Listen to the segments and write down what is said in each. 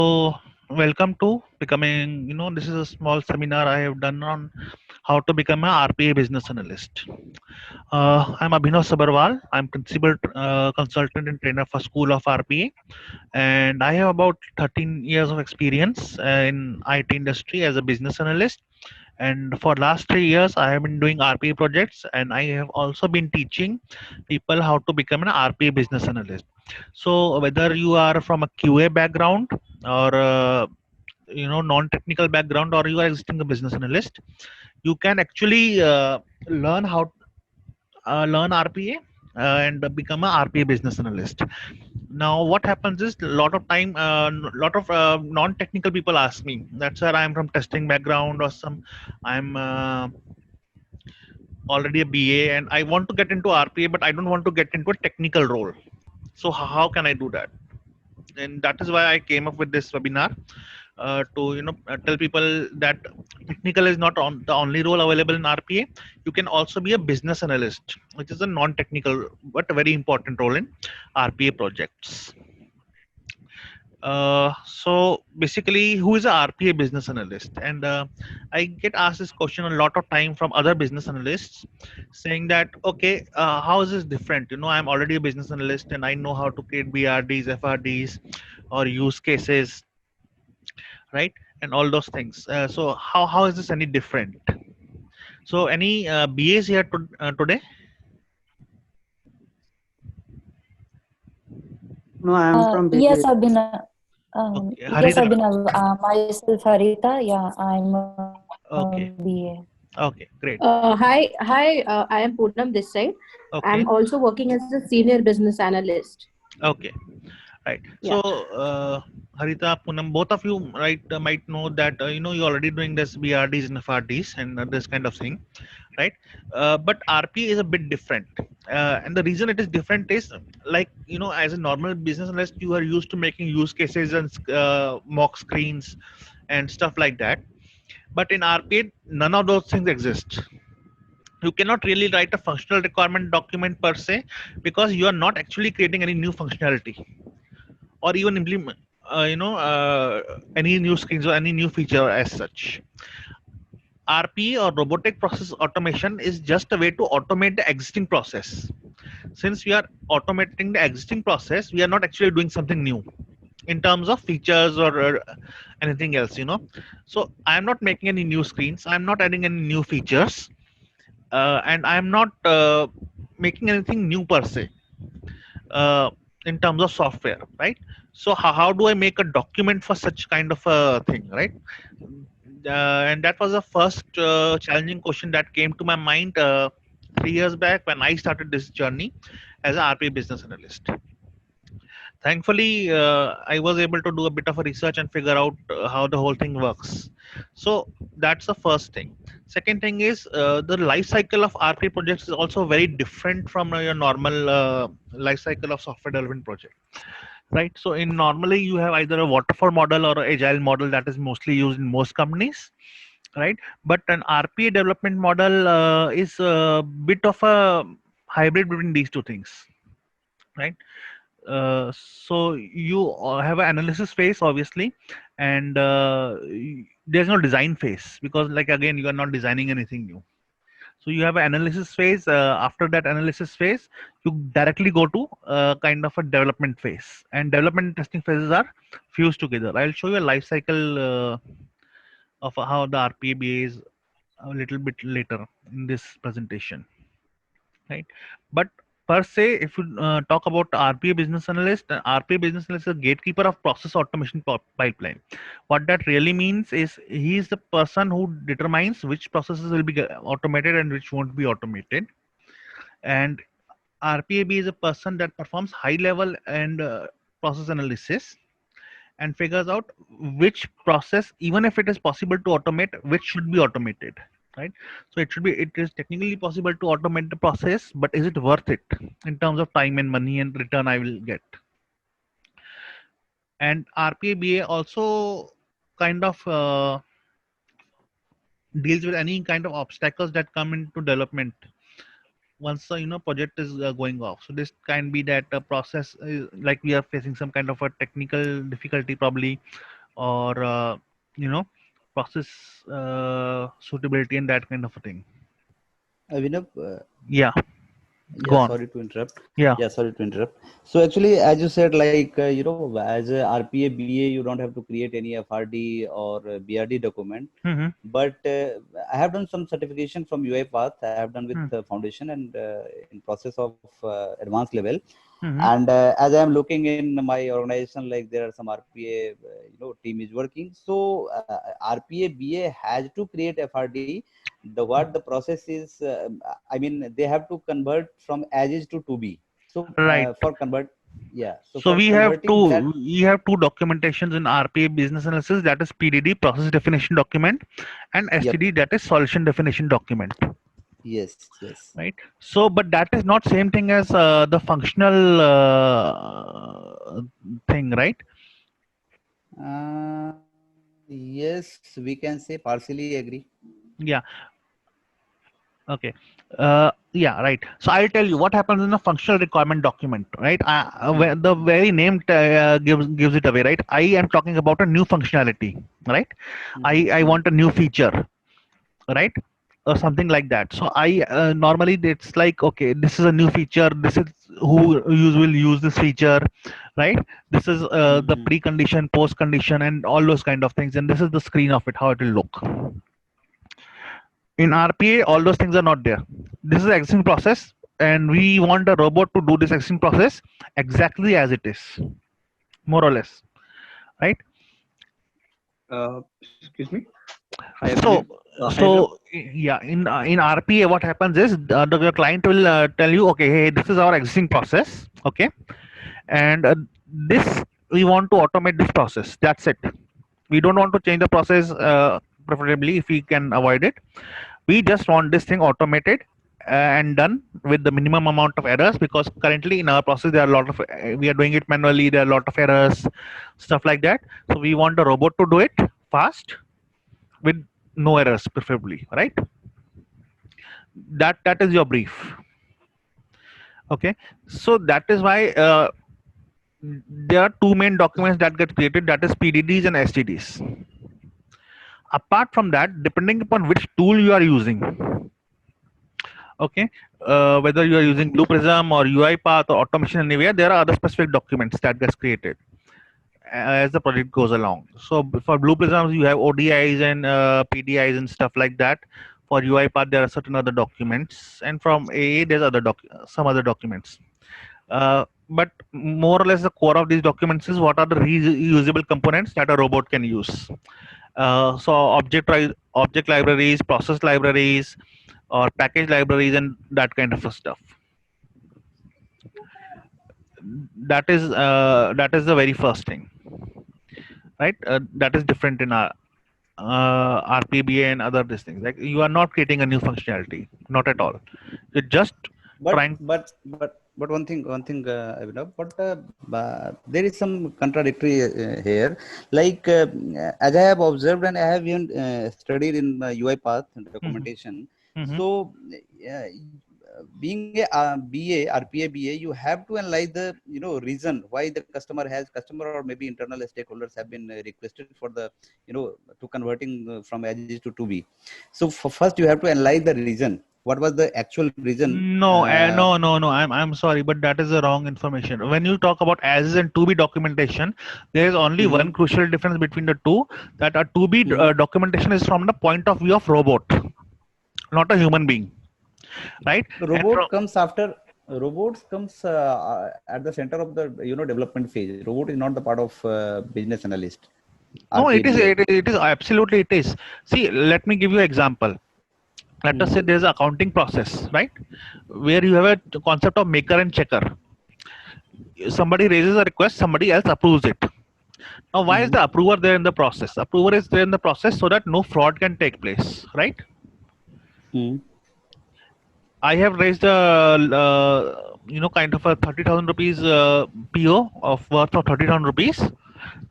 So, welcome to becoming, this is a small seminar I have done on how to become a RPA business analyst. I'm Abhinav Sabarwal. I'm principal consultant and trainer for School of RPA, and I have about 13 years of experience in IT industry as a business analyst. And for last 3 years, I have been doing RPA projects, and I have also been teaching people how to become an RPA business analyst. So whether you are from a QA background or non-technical background, or you are existing a business analyst, you can actually learn RPA and become a RPA business analyst. Now what happens is, a lot of time lot of non-technical people ask me that, sir, I'm from testing background, or some I'm already a BA and I want to get into RPA, but I don't want to get into a technical role. So how can I do that? And that is why I came up with this webinar, to tell people that technical is not on the only role available in RPA. You can also be a business analyst, which is a non-technical but a very important role in RPA projects. So basically, who is a RPA business analyst? And I get asked this question a lot of time from other business analysts, saying that, okay, how is this different? I'm already a business analyst and I know how to create BRDs, FRDs, or use cases, right? And all those things. So how is this any different? So any BAs here today? No, I am from Yes, BBA. Abhinav. Okay, Yes, Harita. Abhinav. Myself, Harita. Yeah, I'm a BA. Okay, okay, great. Hi. I am Poonam this side. I'm Okay, also working as a senior business analyst. okay. Right. Yeah. So, Harita, Poonam, both of you, right, might know that you're already doing this BRDs and FRDs and this kind of thing, right? But RP is a bit different, and the reason it is different is, like, as a normal business analyst, you are used to making use cases and mock screens and stuff like that. But in RP, none of those things exist. You cannot really write a functional requirement document per se, because you are not actually creating any new functionality or even implement any new screens or any new feature as such. RPA, or robotic process automation, is just a way to automate the existing process. Since we are automating the existing process, we are not actually doing something new in terms of features or anything else. So I am not making any new screens, I'm not adding any new features, and I'm not making anything new per se, uh, in terms of software, right? So how do I make a document for such kind of a thing, right? And that was the first challenging question that came to my mind 3 years back when I started this journey as an RPA business analyst. Thankfully, I was able to do a bit of a research and figure out how the whole thing works. So that's the first thing. Second thing is, the life cycle of RPA projects is also very different from your normal life cycle of software development project, right? So in normally you have either a waterfall model or a agile model that is mostly used in most companies, right? But an RPA development model is a bit of a hybrid between these two things, right? So you have an analysis phase, obviously, and there's no design phase, because, like, again, you are not designing anything new. So you have an analysis phase. After that analysis phase, you directly go to kind of a development phase, and development and testing phases are fused together. I'll show you a life cycle of how the RPA is a little bit later in this presentation, right? But per se, if you talk about RPA business analyst, RPA business analyst is a gatekeeper of process automation pipeline. What that really means is, he is the person who determines which processes will be automated and which won't be automated. And RPAB is a person that performs high level and process analysis and figures out which process, even if it is possible to automate, which should be automated, right? So it is technically possible to automate the process, but is it worth it in terms of time and money and return I will get? And RPABA also kind of deals with any kind of obstacles that come into development, once project is going off. So this can be that process like we are facing some kind of a technical difficulty probably, or you know process suitability and that kind of a thing. Vinay, Yeah, go yeah, on. sorry to interrupt. Yeah. Yeah, sorry to interrupt. So actually, as you said, like, as a RPA, BA, you don't have to create any FRD or BRD document. Mm-hmm. But I have done some certification from UiPath. I have done with Mm. foundation and in process of advanced level. Mm-hmm. And as I am looking in my organization, like there are some RPA, team is working. So RPA, BA has to create FRD. What the process is, I mean, they have to convert from as is to be. So Right. for convert, yeah. So So for converting that, we have two documentations in RPA business analysis, that is PDD, process definition document, and STD, yep, that is solution definition document. yes, yes. Right. So but that is not same thing as the functional thing, right? Uh, yes, we can say partially agree. Yeah. Okay. Yeah, right. So I'll tell you what happens in a functional requirement document, right? Where the very name gives it away, right? I am talking about a new functionality, right? I want a new feature, right? Or something like that. So I normally it's like, okay, this is a new feature. This is who will use this feature, right? This is the precondition, post condition, and all those kind of things. And this is the screen of it, how it will look. In RPA, all those things are not there. This is an existing process, and we want a robot to do this existing process exactly as it is, more or less, right? Excuse me. Yeah, in RPA, what happens is the client will tell you, okay, hey, this is our existing process, okay, and this we want to automate this process. That's it. We don't want to change the process, preferably if we can avoid it. We just want this thing automated and done with the minimum amount of errors, because currently in our process there are a lot of we are doing it manually, there are a lot of errors, stuff like that. So we want a robot to do it fast with no errors, preferably, right? That is your brief. Okay, so that is why there are two main documents that get created, that is PDDs and STDs. Apart from that, depending upon which tool you are using, okay, whether you are using Blue Prism or UiPath or Automation Anywhere, there are other specific documents that gets created as the project goes along. So for Blue Prism, you have ODIs and PDIs and stuff like that. For UiPath, there are certain other documents, and from AA, there's some other documents. But more or less, the core of these documents is what are the reusable components that a robot can use. So object libraries, process libraries, or package libraries, and that kind of stuff. That is the very first thing, right? That is different in our RPBA and other these things. Like, you are not creating a new functionality, not at all. You're just trying. But one thing, Abhinav, there is some contradictory here. Like as I have observed and I have even studied in UiPath documentation. So being a BA, RPA BA, you have to analyze the reason why the customer or maybe internal stakeholders have been requested for the to converting from as is to be. So first you have to analyze the reason. What was the actual reason? No. I'm sorry, but that is the wrong information. When you talk about as is and to be documentation, there is only one crucial difference between the two. That a to be documentation is from the point of view of robot, not a human being, right? Robot comes after. Robots comes at the center of the development phase. Robot is not the part of business analyst. No, it is. It is absolutely. It is. See, let me give you an example. Let us say there's an accounting process, right, where you have a concept of maker and checker. Somebody raises a request, somebody else approves it. Now, why is the approver there in the process? Approver is there in the process so that no fraud can take place, right? I have raised a kind of a 30,000 rupees PO of worth of 30,000 rupees.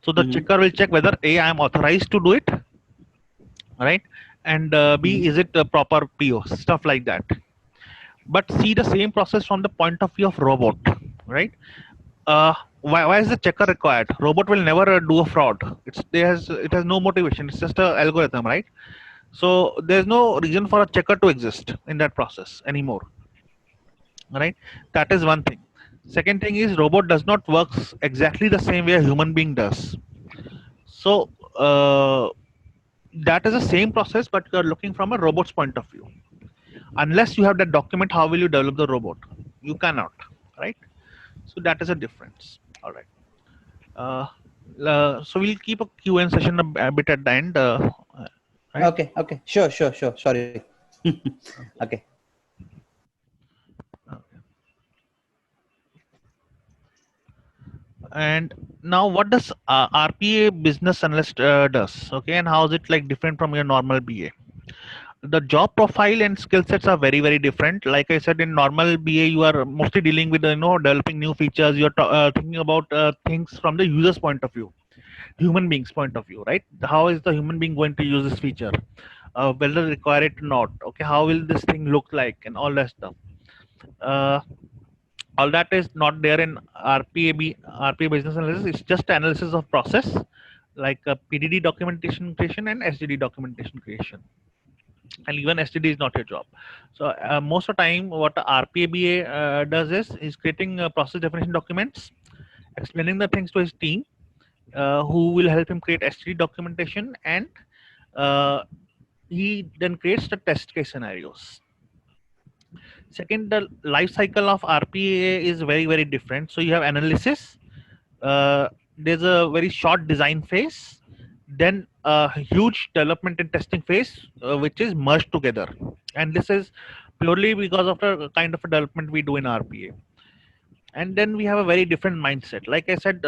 So the checker will check whether A, I am authorized to do it, right, and B, is it a proper PO, stuff like that. but see the same process from the point of view of robot, right? Why is the checker required? Robot will never do a fraud. It has no motivation. It's just a algorithm, right? So there's no reason for a checker to exist in that process anymore, right? That is one thing. Second thing is robot does not works exactly the same way a human being does. So that is the same process, but you are looking from a robot's point of view. Unless you have that document, how will you develop the robot? You cannot, right? So that is a difference. All right. Uh, so we'll keep a Q&A session a bit at the end. Right? Okay. Sure. Sorry. Okay. And now what does RPA business analyst does? Okay, and how is it like different from your normal BA? The job profile and skill sets are very, very different. Like I said, in normal BA you are mostly dealing with developing new features. You're thinking about things from the user's point of view, human being's point of view, right? How is the human being going to use this feature? Whether require it or not? Okay, how will this thing look like, and all that stuff. All that is not there in RPA business analysis. It's just analysis of process, like PDD documentation creation and SDD documentation creation. And even STD is not your job. So most of the time, what the RPA does is creating process definition documents, explaining the things to his team, who will help him create STD documentation, and he then creates the test case scenarios. Second, the life cycle of RPA is very, very different. So you have analysis. There's a very short design phase, then a huge development and testing phase, which is merged together. And this is purely because of the kind of a development we do in RPA. And then we have a very different mindset. Like I said,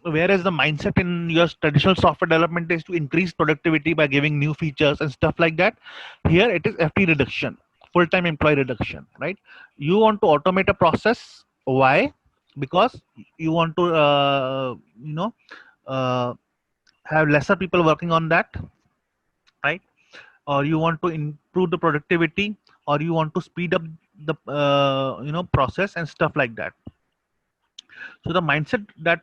whereas the mindset in your traditional software development is to increase productivity by giving new features and stuff like that, here it is FT reduction, full-time employee reduction, right? You want to automate a process. Why? Because you want to have lesser people working on that, right? Or you want to improve the productivity, or you want to speed up the process and stuff like that. So the mindset that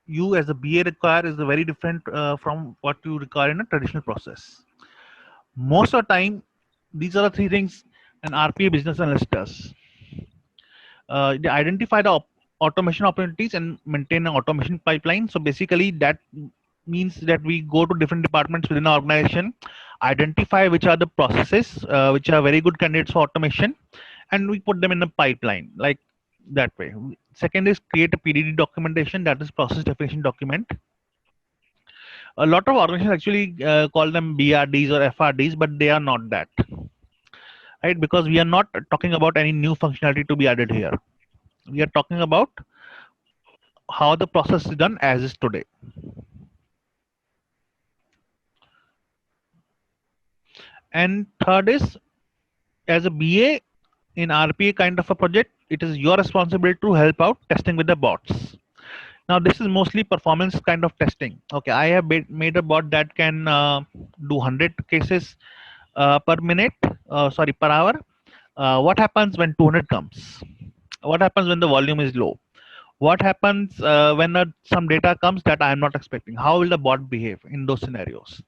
you as a BA require is very different from what you require in a traditional process. Most of the time, these are the three things an RPA business analyst does. They identify the automation opportunities and maintain an automation pipeline. So basically that means that we go to different departments within our organization, identify which are the processes which are very good candidates for automation, and we put them in a pipeline like that way. Second is create a PDD documentation, that is process definition document. A lot of organizations actually call them BRDs or FRDs, but they are not that, right? Because we are not talking about any new functionality to be added here. We are talking about how the process is done as is today. And third is, as a BA in RPA kind of a project, it is your responsibility to help out testing with the bots. Now this is mostly performance kind of testing. Okay, I have made a bot that can do 100 cases per hour. What happens when 200 comes? What happens when the volume is low? What happens when some data comes that I am not expecting? How will the bot behave in those scenarios?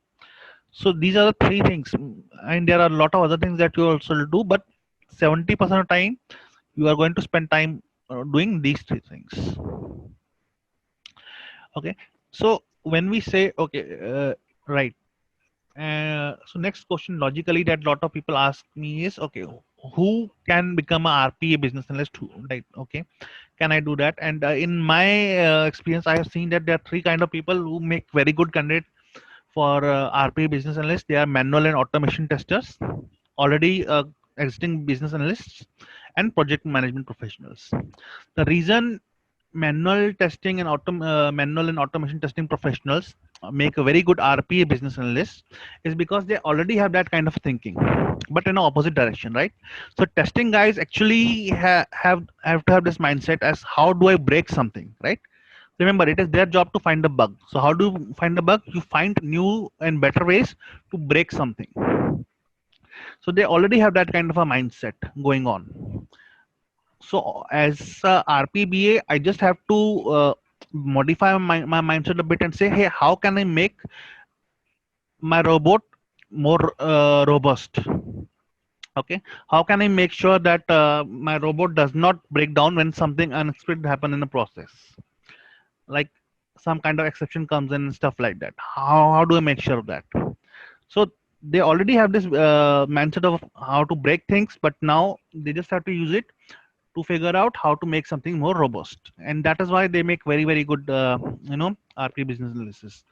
So these are the three things, and there are a lot of other things that you also do, but 70% of the time you are going to spend time doing these three things. Okay, so when we say right, so next question logically that a lot of people ask me is, okay, who can become a RPA business analyst? Right? Okay, can I do that? And in my experience, I have seen that there are three kind of people who make very good candidates for RPA business analysts. They are manual and automation testers, already existing business analysts, and project management professionals. The reason manual testing and manual and automation testing professionals make a very good RPA business analyst is because they already have that kind of thinking, but in the opposite direction, right? So testing guys actually have to have this mindset as how do I break something, right? Remember, it is their job to find a bug. So how do you find a bug? You find new and better ways to break something. So they already have that kind of a mindset going on. So as a RPBA, I just have to modify my mindset a bit and say, hey, how can I make my robot more robust? Okay, how can I make sure that my robot does not break down when something unexpected happen in the process, like some kind of exception comes in and stuff like that? How do I make sure of that? So they already have this mindset of how to break things, but now they just have to use it to figure out how to make something more robust, and that is why they make very good RPA business analysis.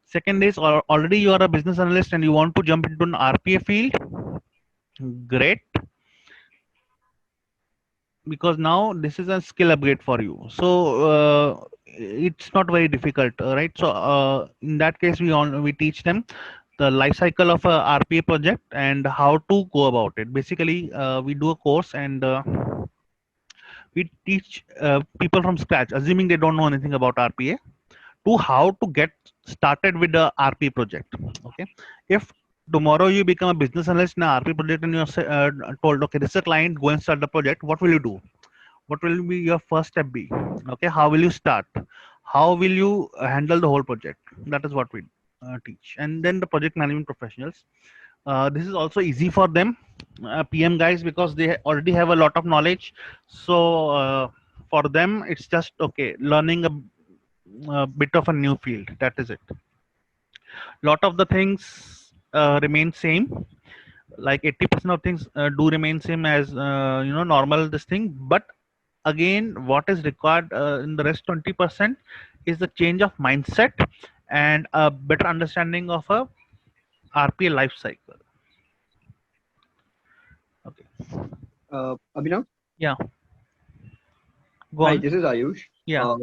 Second is, already you are a business analyst and you want to jump into an RPA field. Great, because now this is a skill upgrade for you. So it's not very difficult, right? So in that case, we teach them the life cycle of a RPA project and how to go about it. Basically, we do a course, and we teach people from scratch, assuming they don't know anything about RPA, to how to get started with the RP project. Okay, if tomorrow you become a business analyst in a RP project and you're told, okay, this is a client, go and start the project, what will you do? What will be your first step be? Okay, how will you start? How will you handle the whole project? That is what we teach. And then the project management professionals, this is also easy for them, PM guys, because they already have a lot of knowledge. So for them it's just okay, learning a bit of a new field. That is it. Lot of the things remain same, like 80% of things do remain same as normal this thing. But again, what is required in the rest 20% is the change of mindset and a better understanding of a RPA life cycle. Okay. Abhinav? Yeah. Go Hi, on. this is Ayush. Yeah.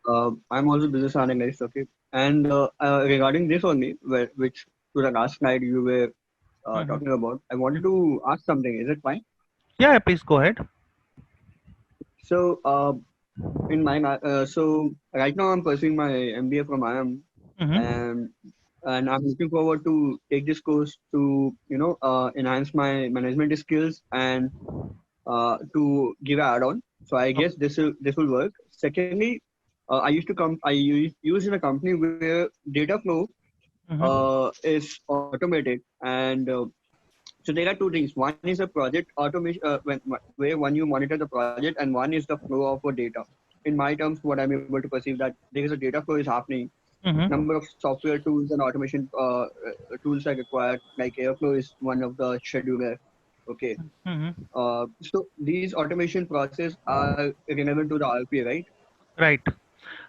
I'm also business analyst, okay. And regarding this only, which to the last slide you were talking about, I wanted to ask something. Is it fine? Yeah, please go ahead. So, in my so right now I'm pursuing my MBA from IIM, and I'm looking forward to take this course to enhance my management skills and to give an add-on. So I guess this will work. Secondly, I used in a company where data flow is automated, and so there are two things. One is a project automation, where one you monitor the project, and one is the flow of a data. In my terms, what I'm able to perceive, that there is a data flow is happening. Number of software tools and automation tools are required. Like Airflow is one of the scheduler. Okay. So these automation process are relevant to the RPA, right? Right.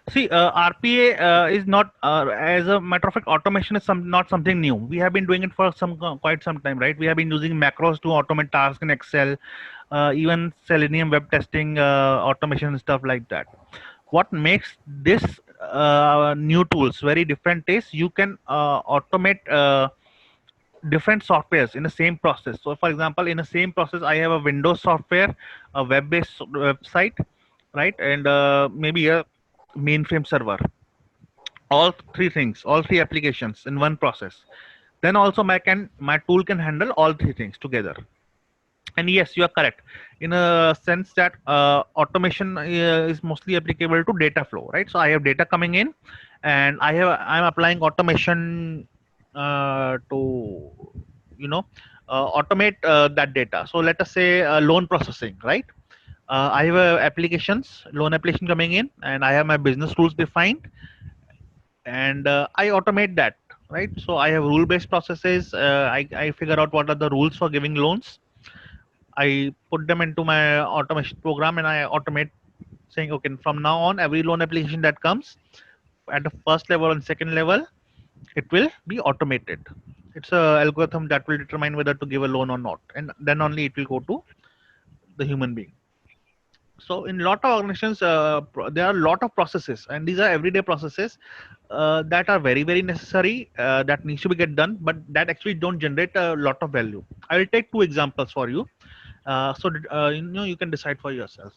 See, RPA is not, as a matter of fact, automation is not something new. We have been doing it for quite some time, right? We have been using macros to automate tasks in Excel, even Selenium web testing, automation and stuff like that. What makes this new tools very different is you can automate different softwares in the same process. So for example, in the same process, I have a Windows software, a web-based website, right, and maybe a mainframe server. All three things, all three applications in one process. Then also my tool can handle all three things together. And yes, you are correct in a sense that automation is mostly applicable to data flow, right? So I have data coming in, and I'm applying automation to automate that data. So let us say loan processing, right? I have loan application coming in, and I have my business rules defined, and I automate that, right? So I have rule-based processes. I figure out what are the rules for giving loans. I put them into my automation program, and I automate, saying, okay, from now on, every loan application that comes at the first level and second level, it will be automated. It's a algorithm that will determine whether to give a loan or not, and then only it will go to the human being. So in lot of organizations, there are a lot of processes, and these are everyday processes that are very necessary, that needs to be get done, but that actually don't generate a lot of value. I will take two examples for you, you can decide for yourself.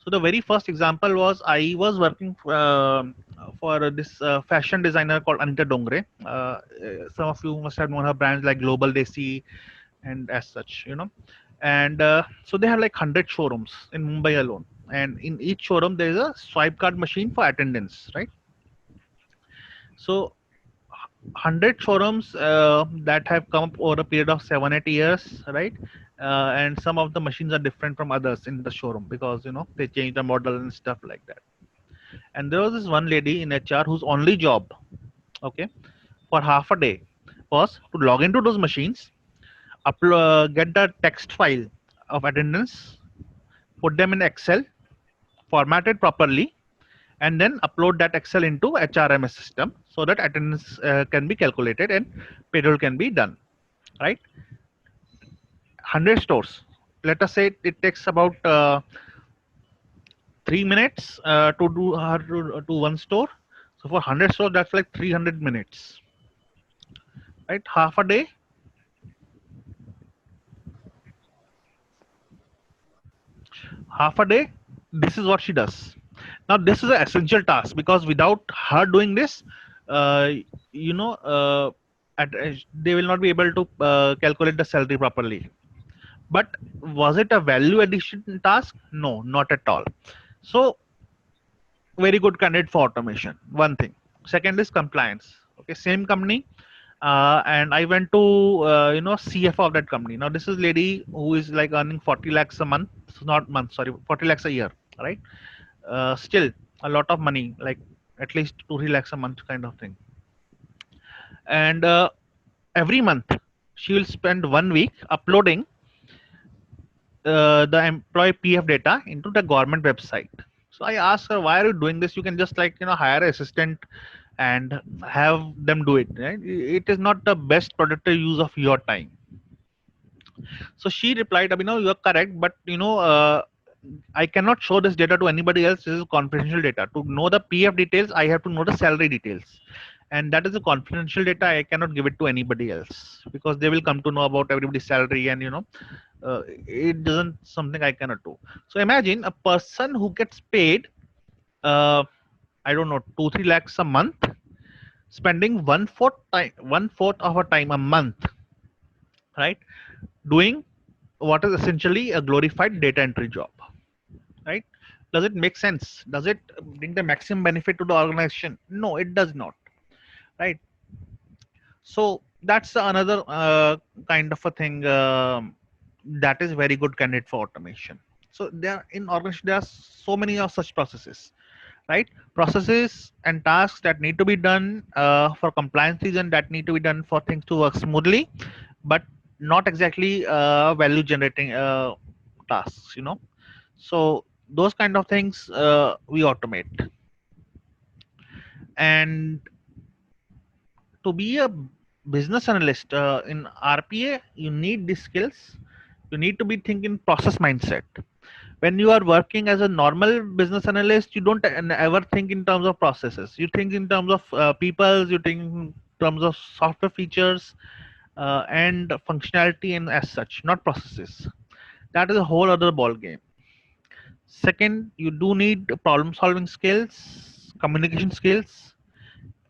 So the very first example was, I was working for this fashion designer called Anita Dongre. Some of you must have known her brands like Global Desi, and as such, and so they have like 100 showrooms in Mumbai alone, and in each showroom there is a swipe card machine for attendance, right? So 100 showrooms that have come up over a period of 7-8 years, right? And some of the machines are different from others in the showroom because they change the model and stuff like that. And there was this one lady in HR whose only job, okay, for half a day was to log into those machines, upload, get the text file of attendance, put them in Excel, formatted properly, and then upload that Excel into HRMS system so that attendance can be calculated and payroll can be done, right? 100 stores. Let us say it takes about 3 minutes to do to one store. So for 100 stores, that's like 300 minutes, right? Half a day. Half a day. This is what she does. Now this is an essential task because without her doing this, uh, you know, they will not be able to calculate the salary properly. But was it a value addition task? No, not at all. So very good candidate for automation. One thing. Second is compliance. Okay, same company, and I went to CFO of that company. Now this is lady who is like earning 40 lakhs a month, not month, sorry, 40 lakhs a year, right? Still a lot of money, like at least 2-3 lakhs a month kind of thing. And every month she will spend 1 week uploading the employee PF data into the government website. So I asked her, why are you doing this? You can just hire an assistant and have them do it. Right? It is not the best productive use of your time. So she replied, you're correct, but I cannot show this data to anybody else. This is confidential data. To know the PF details, I have to know the salary details. And that is a confidential data. I cannot give it to anybody else because they will come to know about everybody's salary, and it doesn't something I cannot do. So imagine a person who gets paid, I don't know, 2-3 lakhs a month, spending one fourth of a time a month, right, doing what is essentially a glorified data entry job, right? Does it make sense? Does it bring the maximum benefit to the organization? No, it does not, right? So that's another kind of a thing that is very good candidate for automation. So there in organization there are so many of such processes, right? Processes and tasks that need to be done for compliance reason, that need to be done for things to work smoothly, but not exactly value generating tasks, So those kind of things we automate. And to be a business analyst in RPA, you need these skills. You need to be thinking process mindset. When you are working as a normal business analyst, you don't ever think in terms of processes. You think in terms of people, you think in terms of software features and functionality and as such, not processes. That is a whole other ball game. Second, you do need problem solving skills, communication skills,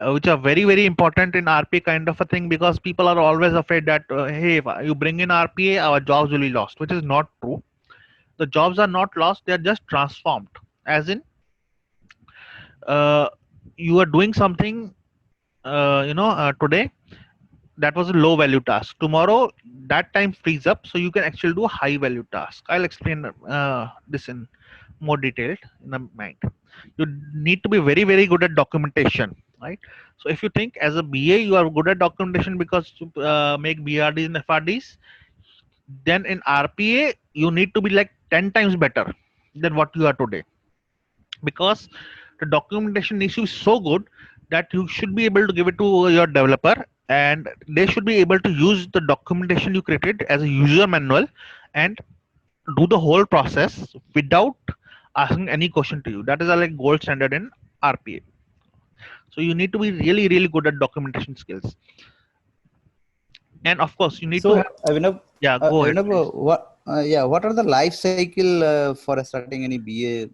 which are very, very important in RPA kind of a thing, because people are always afraid that, hey, if you bring in RPA, our jobs will be lost, which is not true. The jobs are not lost, they are just transformed. As in, you are doing something, today, that was a low value task. Tomorrow, that time frees up, so you can actually do a high value task. I'll explain this in more detail in a mind. You need to be very, very good at documentation, right? So if you think as a BA you are good at documentation because you make BRDs and FRDs, then in RPA you need to be like 10 times better than what you are today, because the documentation needs to be so good that you should be able to give it to your developer, and they should be able to use the documentation you created as a user manual and do the whole process without asking any question to you. That is a like gold standard in RPA. So you need to be really, really good at documentation skills. And of course you need to have, go ahead, please. what are the life cycle for starting any BA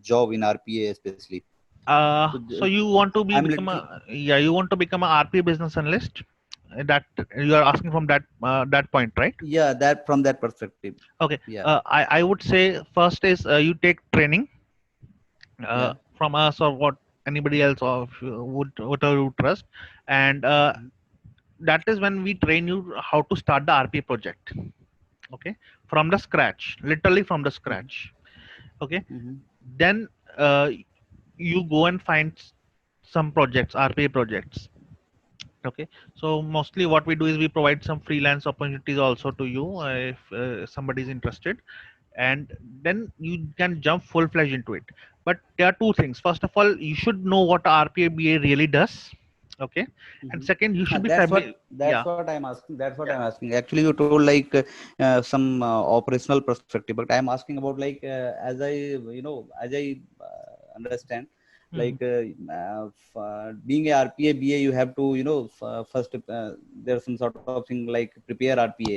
job in RPA especially? So you want to be become a, you want to become a RPA business analyst. That you are asking from that point, right? Yeah, that from that perspective. Okay. Yeah. I would say first is you take training Yeah. from us or what anybody else or if you would whatever you trust, and Mhm. that is when we train you how to start the RPA project. Okay, from the scratch, literally from the Mhm. scratch. Okay, Mhm. then uh, you go and find some projects, RPA projects. Okay, so mostly what we do is we provide some freelance opportunities also to you if somebody is interested, and then you can jump full-fledged into it. But there are two things. First of all, you should know what RPA really does. Okay, and Mhm. second, you should be That's familiar. what Yeah, that's what I'm asking. That's what yeah. I'm asking. Actually, you told like some operational perspective, but I'm asking about like as I as I understand, Mhm. like being a RPA BA, you have to first there's some sort of thing like prepare RPA,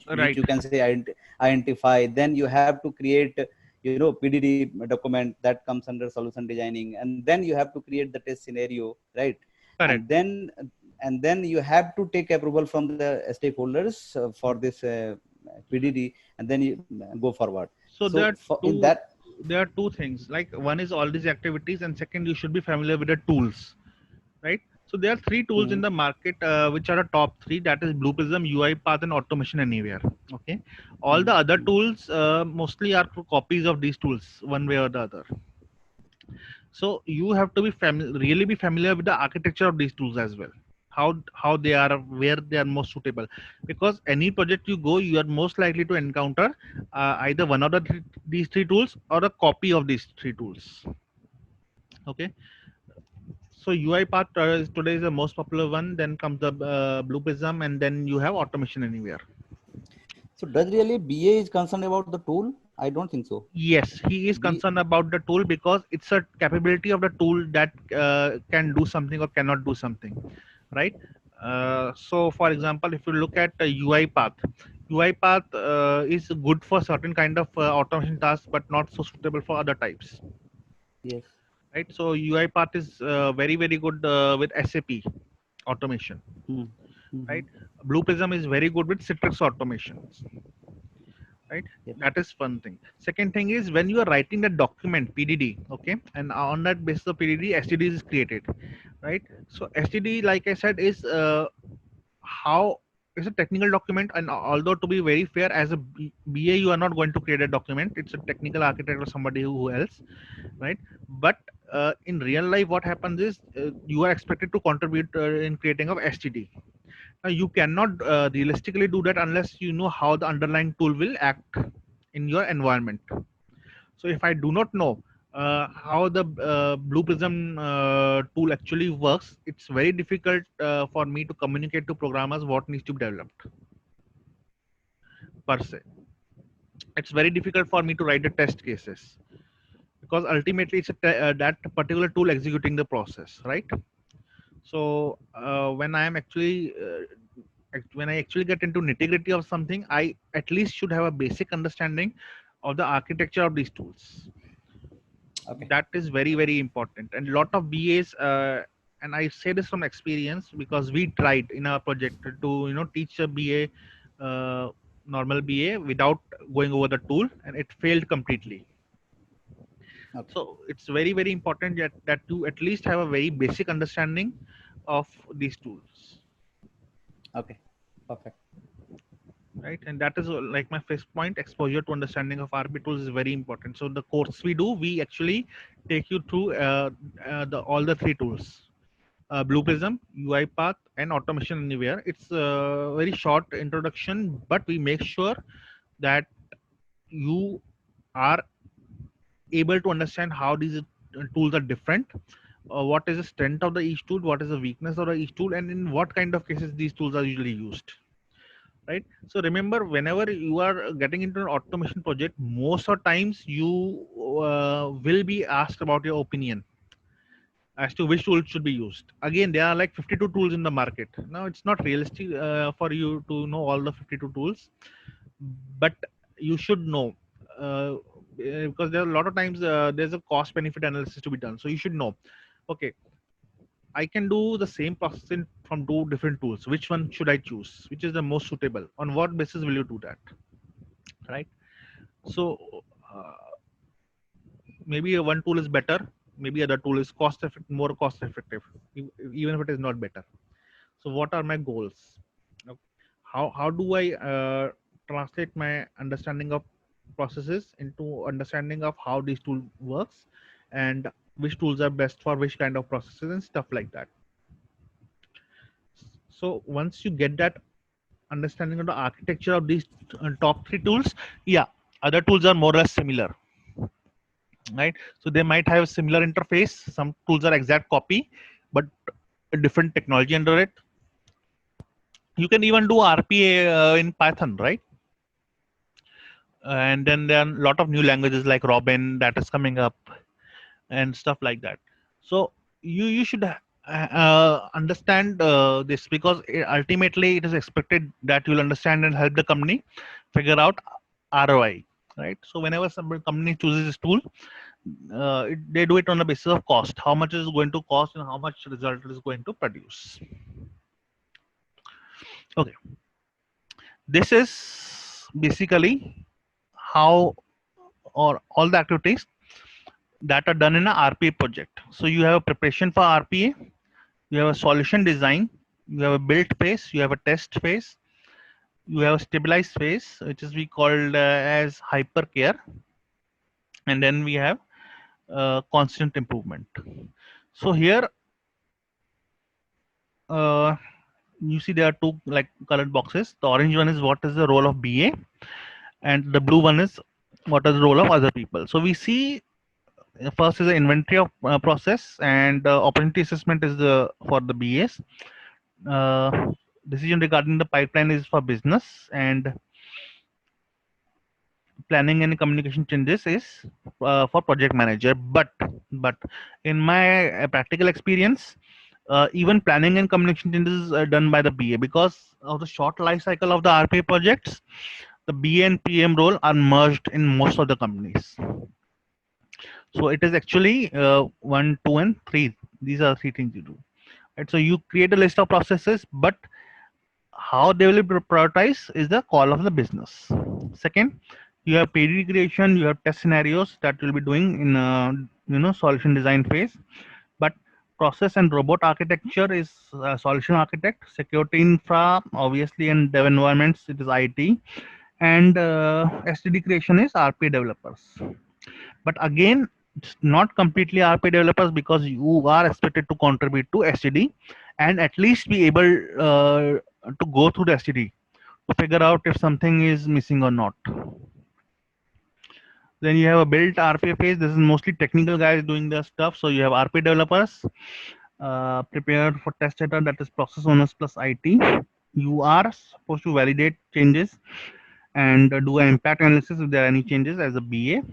which you Right, can say identify. Then you have to create PDD document that comes under solution designing, and then you have to create the test scenario, right? and correct. then and then you have to take approval from the stakeholders for this PDD, and then you go forward. So So in that, there are two things. Like one is all these activities, and second, you should be familiar with the tools, right? So there are three tools in Mhm. the market which are the top three. That is Blue Prism, UiPath, and Automation Anywhere. Okay, all the Mhm. other Mhm. tools mostly are copies of these tools, one way or the other. So you have to be really be familiar with the architecture of these tools as well, how they are, where they are most suitable, because any project you go, you are most likely to encounter either one of these three tools or a copy of these three tools. Okay, so UiPath today is the most popular one, then comes the Blue Prism, and then you have Automation Anywhere. So does really BA is concerned about the tool? I don't think so. Yes, he is B. concerned about the tool because it's a capability of the tool that can do something or cannot do something, right? So, for example, if you look at UiPath, UiPath is good for certain kind of automation tasks, but not so suitable for other types, Yes. right? So, UiPath is very good with SAP automation, Hmm. right? Mhm. Blue Prism is very good with Citrix automations, right? Yep. That is one thing. Second thing is when you are writing the document PDD, okay, and on that basis of PDD, STD is created, right? So STD, like I said, is how it's a technical document, and although to be very fair, as a BA, you are not going to create a document. It's a technical architect or somebody who else, right? But in real life, what happens is you are expected to contribute in creating of STD. Now, you cannot realistically do that unless you know how the underlying tool will act in your environment. So if I do not know how the Blue Prism tool actually works, it's very difficult for me to communicate to programmers what needs to be developed per se. It's very difficult for me to write the test cases because ultimately it's that particular tool executing the process, right? So when I am actually when I actually get into nitty gritty of something, I at least should have a basic understanding of the architecture of these tools. Okay. That is very important, and a lot of BAs, and I say this from experience because we tried in our project to teach a BA, normal BA, without going over the tool, and it failed completely. Okay. So it's very important that you at least have a very basic understanding of these tools, Okay. Perfect. right? And that is like my first point. Exposure to understanding of RP tools is very important. So the course we do, we actually take you through the all the three tools: Blue Prism, UiPath, and Automation Anywhere. It's a very short introduction, but we make sure that you are able to understand how these tools are different, what is the strength of the each tool, what is the weakness of the each tool, and in what kind of cases these tools are usually used, right? So remember, whenever you are getting into an automation project, most of times you will be asked about your opinion as to which tool should be used. Again, there are like 52 tools in the market. Now it's not realistic for you to know all the 52 tools, but you should know, because there are a lot of times there's a cost benefit analysis to be done, so you should know, okay, I can do the same processing from two different tools. Which one should I choose? Which is the most suitable? On what basis will you do that? Right. So maybe one tool is better, maybe other tool is more cost effective, even if it is not better. So what are my goals? How do I translate my understanding of processes into understanding of how this tool works, and which tools are best for which kind of processes and stuff like that. So once you get that understanding of the architecture of these top three tools, yeah, other tools are more or less similar, right? So they might have a similar interface. Some tools are exact copy, but a different technology under it. You can even do RPA in Python, right? And then there are a lot of new languages like Robin that is coming up and stuff like that. So you should understand this, because ultimately it is expected that you'll understand and help the company figure out ROI, right? So whenever some company chooses this tool, they do it on the basis of cost, how much is going to cost and how much result it is going to produce. Okay, this is basically how, or all the activities that are done in a RPA project. So you have a preparation for RPA, you have a solution design, you have a build phase, you have a test phase, you have a stabilize phase, which is we called as hypercare, and then we have constant improvement. So here you see there are two like colored boxes. The orange one is what is the role of BA, and the blue one is what is the role of other people. So we see first is the inventory of process, and opportunity assessment is the for the BAs. Decision regarding the pipeline is for business, and planning and communication changes is for project manager. But in my practical experience, even planning and communication changes are done by the BA, because of the short life cycle of the RPA projects. The BA and PM role are merged in most of the companies. So it is actually 1, 2, and 3. These are 3 things you do. Right? So you create a list of processes, but how they will be prioritized is the call of the business. Second, you have PD creation, you have test scenarios that you'll be doing in solution design phase. But process and robot architecture is solution architect, security infra obviously, and dev environments it is IT, and STD creation is RP developers. But again, it's not completely RP developers, because you are expected to contribute to STD and at least be able to go through the STD to figure out if something is missing or not. Then you have a build RPA phase. This is mostly technical guys doing their stuff. So you have RPA developers prepared for test data, that is process owners plus IT. You are supposed to validate changes and do an impact analysis if there are any changes as a BA.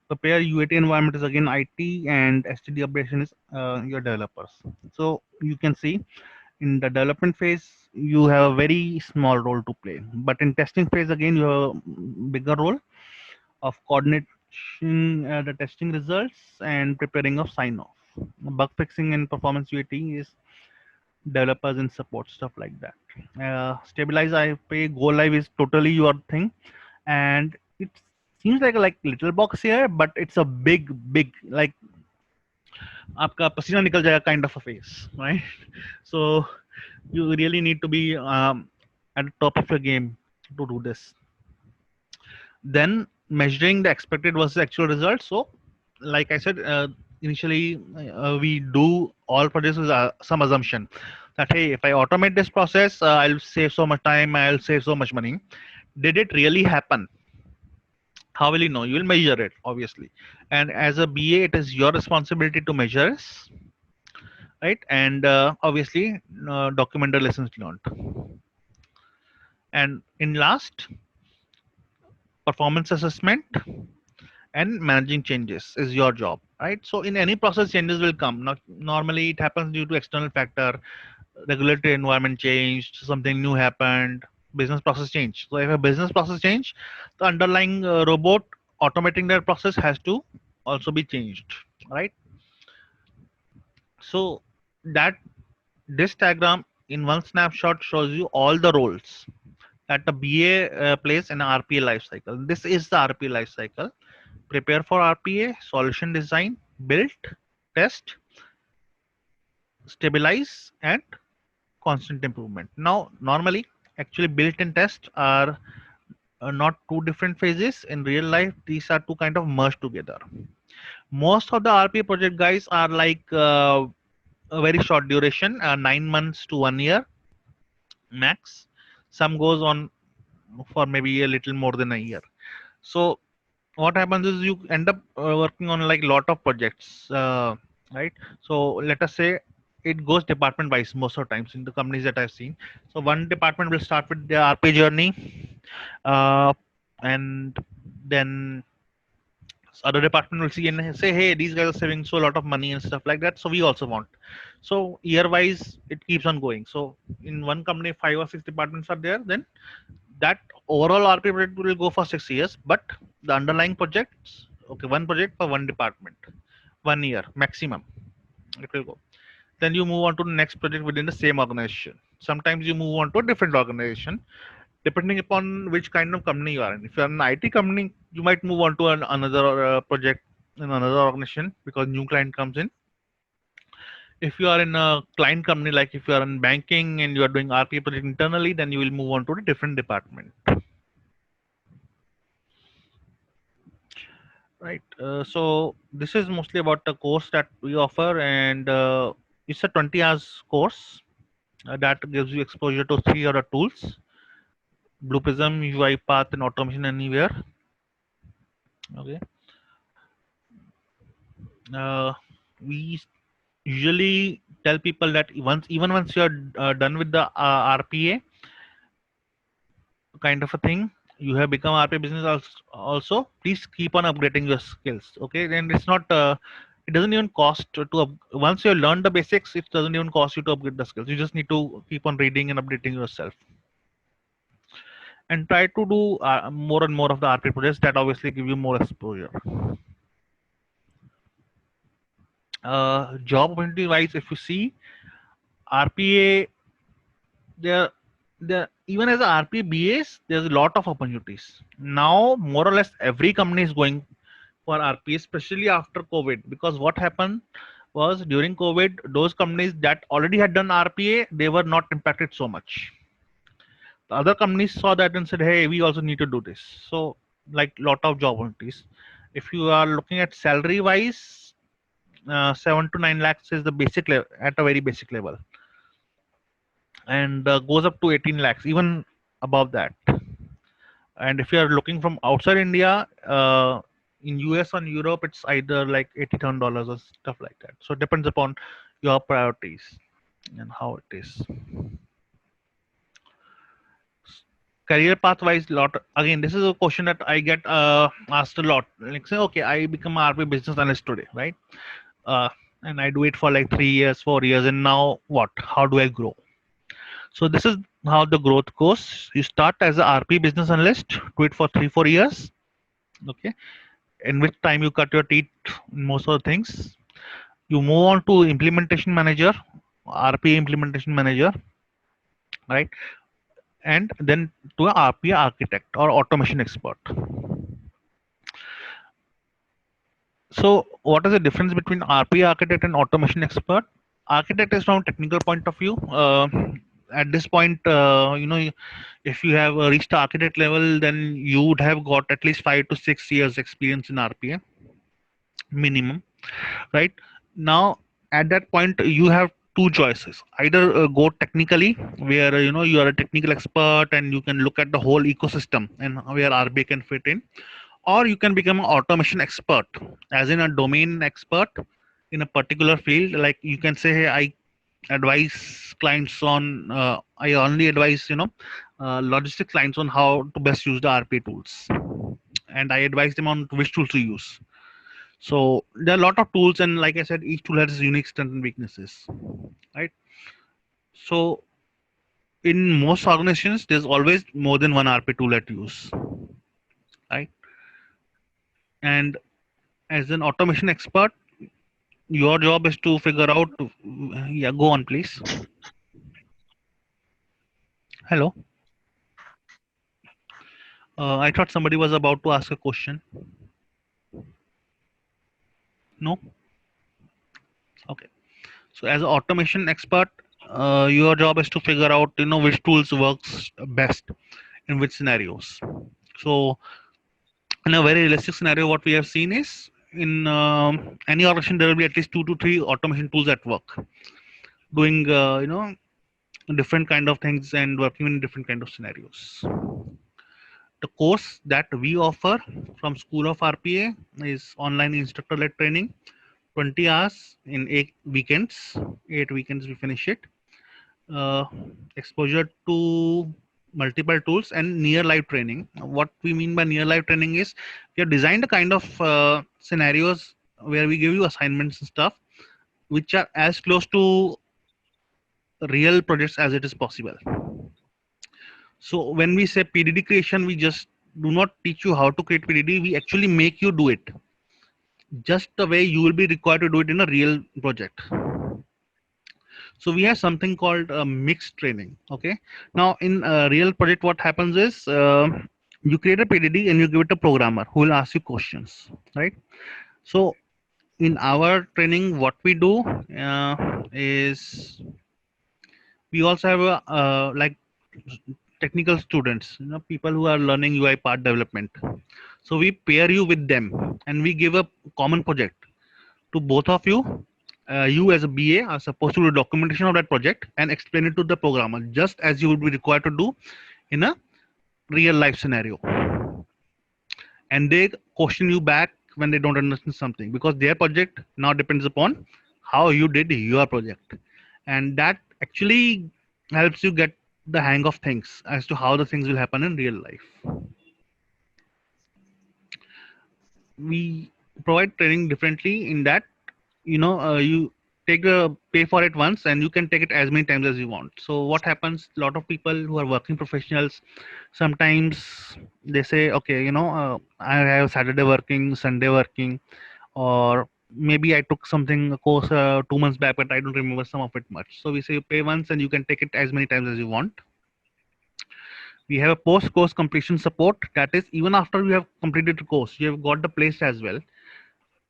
Prepare UAT environment is again IT, and STD operation is your developers. So you can see in the development phase you have a very small role to play, but in testing phase again you have a bigger role of coordinating the testing results and preparing of sign off. Bug fixing and performance UAT is developers and support, stuff like that. Stabilize IPA go live is totally your thing, and it seems like little box here, but it's a big like आपका पसीना निकल जाएगा kind of a phase, right? So you really need to be at the top of your game to do this. Then measuring the expected versus actual results. So like I said initially, we do all projects with some assumption that hey, if I automate this process, I'll save so much time, I'll save so much money. Did it really happen? How will you know? You will measure it, obviously, and as a BA it is your responsibility to measure this, right? And obviously document the lessons learned. And in last, performance assessment and managing changes is your job, right? So in any process, changes will come. Now, normally it happens due to external factor, regulatory environment changed, something new happened, business process change. So if a business process change, the underlying robot automating that process has to also be changed, right? So that this diagram in one snapshot shows you all the roles that the BA plays in an RPA life cycle. This is the RPA life cycle: prepare for RPA, solution design, build, test, stabilize, and constant improvement. Now, normally, actually, build and test are not two different phases. In real life, these are two kind of merged together. Most of the RPA project guys are like a very short duration, 9 months to 1 year max. Some goes on for maybe a little more than a year. So what happens is you end up working on like lot of projects, right? So let us say it goes department wise most of the times in the companies that I've seen. So one department will start with the RP journey, and then other department will see and say, hey, these guys are saving so a lot of money and stuff like that, so we also want. So year wise it keeps on going. So in one company 5 or 6 departments are there, then that overall RP project will go for 6 years, but the underlying projects, okay, one project for one department, 1 year maximum it will go. Then you move on to the next project within the same organization. Sometimes you move on to a different organization depending upon which kind of company you are in. If you're an IT company, you might move on to another project in another organization because new client comes in. If you are in a client company, like if you are in banking and you are doing RPA project internally, then you will move on to a different department. Right. So this is mostly about the course that we offer, and it's a 20 hours course that gives you exposure to 3 other tools: Blue Prism, UiPath, and Automation Anywhere. Okay. We usually tell people that even once you're done with the RPA kind of a thing, you have become RPA business also, please keep on upgrading your skills. Okay, and it's not it doesn't even cost once you learn the basics, it doesn't even cost you to upgrade the skills. You just need to keep on reading and updating yourself, and try to do more and more of the RPA projects that obviously give you more exposure. Job opportunity wise, if you see RPA, there even as a RPA BAs, there's a lot of opportunities. Now more or less every company is going for RPA, especially after COVID, because what happened was during COVID, those companies that already had done RPA, they were not impacted so much. The other companies saw that and said, hey, we also need to do this. So like lot of job opportunities. If you are looking at salary wise, 7 to 9 lakhs is the basic level, at a very basic level, and goes up to 18 lakhs, even above that. And if you are looking from outside India, in US or Europe, it's either like $80,000 or stuff like that. So it depends upon your priorities and how it is. Career path wise, lot again, this is a question that I get asked a lot. Like say, okay, I become a RP business analyst today, right? And I do it for like 3 years, 4 years, and now what? How do I grow? So this is how the growth goes. You start as a RP business analyst, do it for 3-4 years, okay, in which time you cut your teeth in most of the things. You move on to implementation manager, RPA implementation manager, right, and then to a RPA architect or automation expert. So what is the difference between RPA architect and automation expert? Architect is from technical point of view. At this point, if you have reached architect level, then you would have got at least 5 to 6 years experience in RPA minimum, right? Now at that point you have two choices: either go technically, where you are a technical expert and you can look at the whole ecosystem and where RPA can fit in, or you can become an automation expert, as in a domain expert in a particular field. Like you can say, hey, I advise clients on I only advise logistics clients on how to best use the RPA tools, and I advise them on which tools to use. So there are a lot of tools, and like I said, each tool has unique strengths and weaknesses, right? So in most organizations, there's always more than one RPA tool at use, right? And as an automation expert, your job is to figure out. Yeah, go on, please. Hello. I thought somebody was about to ask a question. No. Okay. So as an automation expert, your job is to figure out, which tools works best in which scenarios. So in a very realistic scenario, what we have seen is in any organization there will be at least 2 to 3 automation tools at work, doing different kind of things and working in different kind of scenarios. The course that we offer from School of RPA is online instructor-led training, 20 hours in 8 weekends. 8 weekends we finish it. Exposure to multiple tools and near live training. What we mean by near live training is we have designed a kind of scenarios where we give you assignments and stuff which are as close to real projects as it is possible. So when we say PDD creation, we just do not teach you how to create PDD. We actually make you do it just the way you will be required to do it in a real project. So we have something called mixed training. Okay. Now in a real project, what happens is you create a PDD and you give it a programmer who will ask you questions, right? So in our training, what we do is we also have a like technical students, people who are learning UiPath development. So we pair you with them and we give a common project to both of you. You as a BA are supposed to do documentation of that project and explain it to the programmer, just as you would be required to do in a real life scenario. And they question you back when they don't understand something, because their project now depends upon how you did your project. And that actually helps you get the hang of things as to how the things will happen in real life. We provide training differently in that, you take the pay for it once and you can take it as many times as you want. So what happens, a lot of people who are working professionals, sometimes they say, okay, I have Saturday working, Sunday working, or maybe I took something, a course 2 months back, but I don't remember some of it much. So we say you pay once and you can take it as many times as you want. We have a post-course completion support. That is, even after you have completed the course, you have got the place as well.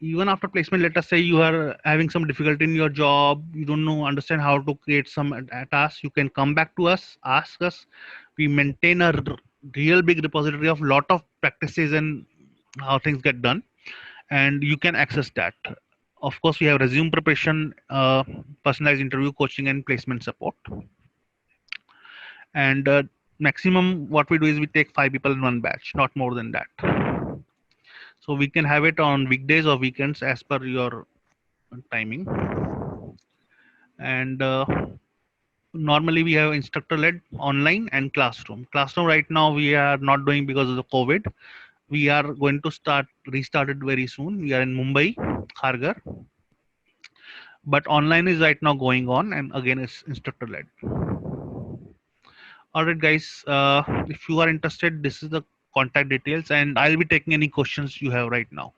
Even after placement, let us say you are having some difficulty in your job, you don't know, understand how to create some tasks, you can come back to us, ask us. We maintain a real big repository of lot of practices and how things get done, and you can access that. Of course, we have resume preparation, personalized interview coaching, and placement support. And maximum what we do is we take 5 people in one batch, not more than that. So we can have it on weekdays or weekends as per your timing. And normally we have instructor led, online, and classroom. Classroom right now we are not doing because of the COVID. We are going to restart it very soon. We are in Mumbai, Kharghar. But online is right now going on, and again it's instructor led. All right, guys, if you are interested, this is the contact details, and I'll be taking any questions you have right now.